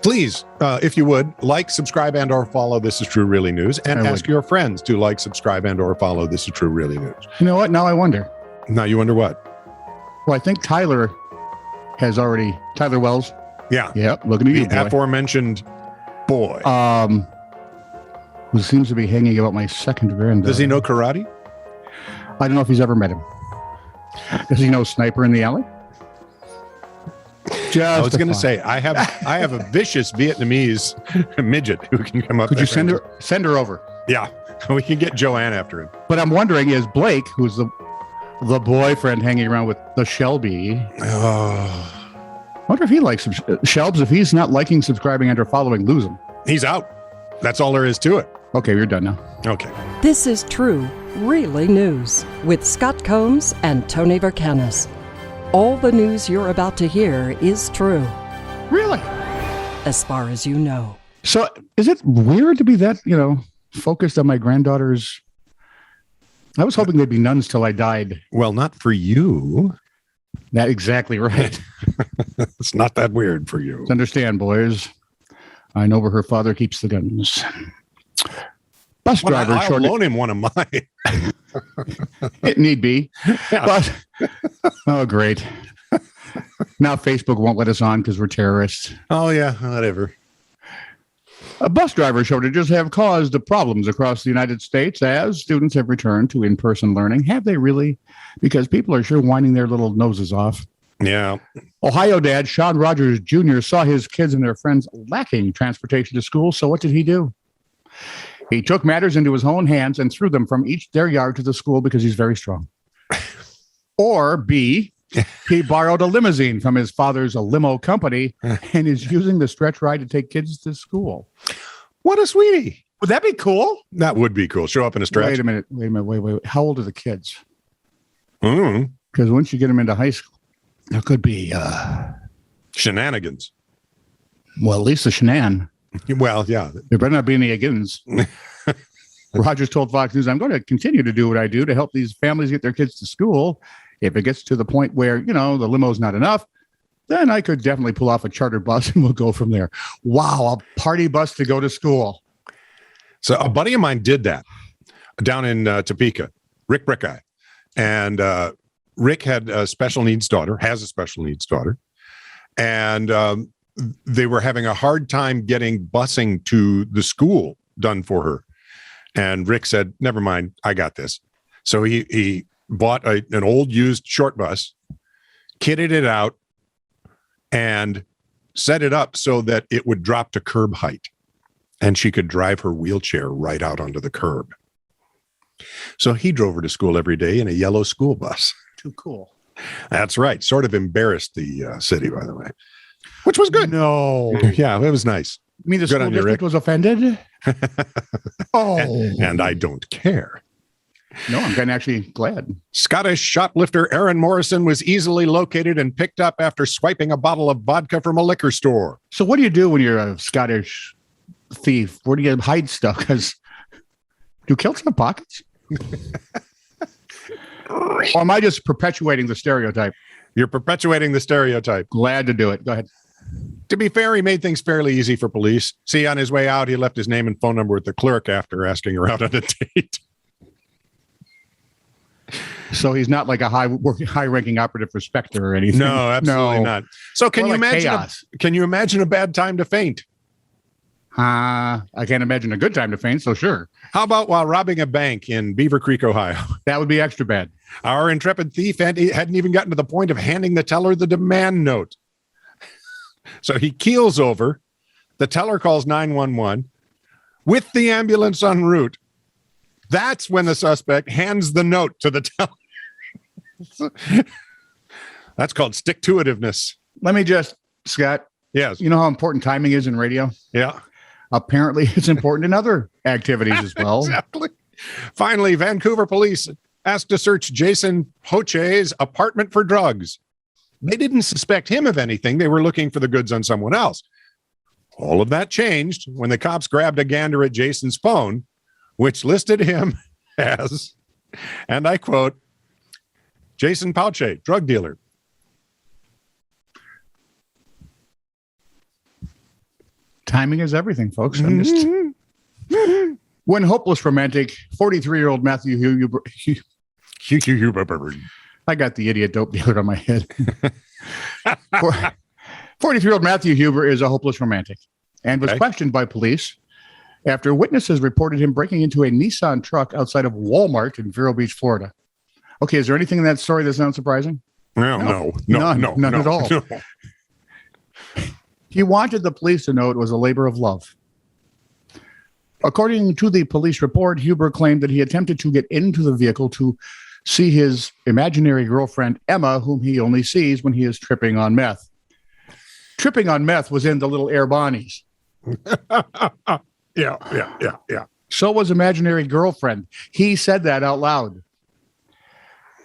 Please, if you would, like, subscribe, and or follow This Is True Really News, and ask your friends to like, subscribe, and or follow This Is True Really News. You know what? Now I wonder. Now you wonder what? Well, I think Tyler Wells. Yeah. Yep. Looking at you, the boy. Aforementioned boy. Who seems to be hanging about my second granddaughter. Does he know karate? I don't know if he's ever met him. Does he know Sniper in the Alley? I was going to say I have a vicious Vietnamese midget who can come up. Could you send her over? Yeah, we can get Joanne after him. But I'm wondering, is Blake, who's the boyfriend hanging around with the Shelby? Oh, I wonder if he likes Shelbs. If he's not liking, subscribing, and or following, lose him. He's out. That's all there is to it. Okay, you're done now. Okay. This is True, Really News with Scott Combs and Tony Vercanis. All the news you're about to hear is true. Really? As far as you know. So is it weird to be that, focused on my granddaughters? I was hoping they'd be nuns till I died. Well, not for you. That's exactly right. It's not that weird for you. Understand, boys. I know where her father keeps the guns. Bus driver. I'll loan him one of mine. It need be. Yeah. But, great. Now Facebook won't let us on because we're terrorists. Oh, yeah, whatever. A bus driver shortages have caused problems across the United States as students have returned to in-person learning. Have they really? Because people are sure winding their little noses off. Yeah. Ohio dad Sean Rogers Jr. saw his kids and their friends lacking transportation to school. So what did he do? He took matters into his own hands and threw them from their yard to the school because he's very strong. Or B, he borrowed a limousine from his father's limo company and is using the stretch ride to take kids to school. What a sweetie. Would that be cool? That would be cool. Show up in a stretch. Wait a minute. How old are the kids? Because once you get them into high school, there could be shenanigans. Well, at least a shenan. Well, yeah. There better not be any agains. Rogers told Fox News, I'm going to continue to do what I do to help these families get their kids to school. If it gets to the point where, the limo's not enough, then I could definitely pull off a charter bus and we'll go from there. Wow, a party bus to go to school. So a buddy of mine did that down in Topeka, Rick Brickeye. And Rick had a special needs daughter, has a special needs daughter. And they were having a hard time getting busing to the school done for her. And Rick said, never mind, I got this. So he bought an old used short bus, kitted it out, and set it up so that it would drop to curb height. And she could drive her wheelchair right out onto the curb. So he drove her to school every day in a yellow school bus. Too cool. That's right. Sort of embarrassed the city, by the way. Which was good. No. Yeah, it was nice. You mean the school district was offended? Oh. And I don't care. No, I'm kind of actually glad. Scottish shoplifter Aaron Morrison was easily located and picked up after swiping a bottle of vodka from a liquor store. So what do you do when you're a Scottish thief? Where do you hide stuff? Because do kilts have pockets? Or am I just perpetuating the stereotype? You're perpetuating the stereotype. Glad to do it. Go ahead. To be fair, he made things fairly easy for police. See, on his way out, he left his name and phone number with the clerk after asking her out on a date. So he's not like a high-ranking operative for Spectre or anything. No, absolutely not. So can you imagine a bad time to faint? I can't imagine a good time to faint, so sure. How about while robbing a bank in Beaver Creek, Ohio? That would be extra bad. Our intrepid thief hadn't even gotten to the point of handing the teller the demand note. So he keels over. The teller calls 911 with the ambulance en route. That's when the suspect hands the note to the teller. That's called stick-to-itiveness. Let me just, Scott. Yes. You know how important timing is in radio? Yeah. Apparently, it's important in other activities as well. Exactly. Finally, Vancouver police asked to search Jason Poche's apartment for drugs. They didn't suspect him of anything. They were looking for the goods on someone else. All of that changed when the cops grabbed a gander at Jason's phone, which listed him as, and I quote, Jason Poche, drug dealer. Timing is everything, folks. When hopeless romantic, 43-year-old Matthew Huber. I got the idiot dope dealer on my head. 43-year-old Matthew Huber is a hopeless romantic and was questioned by police after witnesses reported him breaking into a Nissan truck outside of Walmart in Vero Beach, Florida. Okay, is there anything in that story that sounds surprising? No, none at all. No. He wanted the police to know it was a labor of love. According to the police report, Huber claimed that he attempted to get into the vehicle to see his imaginary girlfriend, Emma, whom he only sees when he is tripping on meth. Tripping on meth was in the little Air Bonnies. Yeah. So was imaginary girlfriend. He said that out loud.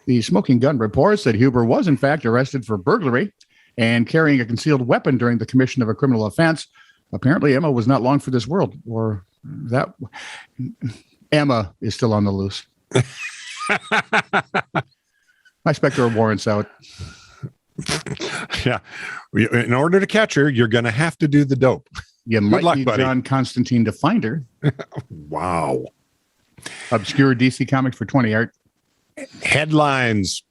The Smoking Gun reports that Huber was, in fact, arrested for burglary and carrying a concealed weapon during the commission of a criminal offense. Apparently, Emma was not long for this world, or that Emma is still on the loose. My Spectre warrants out. Yeah. In order to catch her, you're going to have to do the dope. You might need buddy. John Constantine to find her. Wow. Obscure DC Comics for 20 art. Headlines.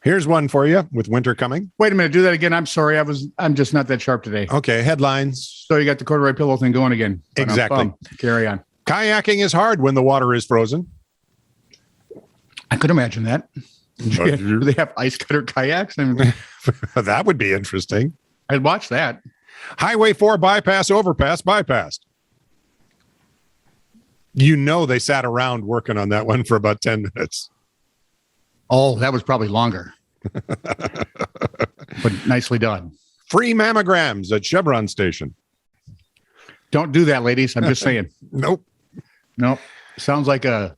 Here's one for you with winter coming. Wait a minute. Do that again. I'm sorry. I'm just not that sharp today. Okay. Headlines. So you got the corduroy pillow thing going again. Exactly. Carry on. Kayaking is hard when the water is frozen. I could imagine that. Do they have ice cutter kayaks? I mean, that would be interesting. I'd watch that. Highway 4 bypass overpass bypassed. You know they sat around working on that one for about 10 minutes. Oh, that was probably longer. But nicely done. Free mammograms at Chevron Station. Don't do that, ladies. I'm just saying. Nope. Sounds like a...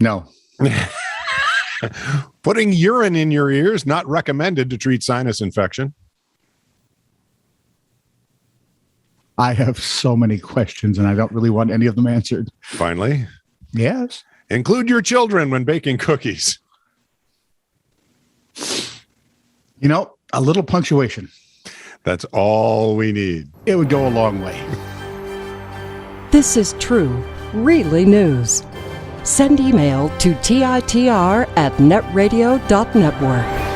No. Putting urine in your ears, not recommended to treat sinus infection. I have so many questions, and I don't really want any of them answered. Finally. Yes. Include your children when baking cookies. A little punctuation. That's all we need. It would go a long way. This is true, really news. Send email to TiTR@netradio.network.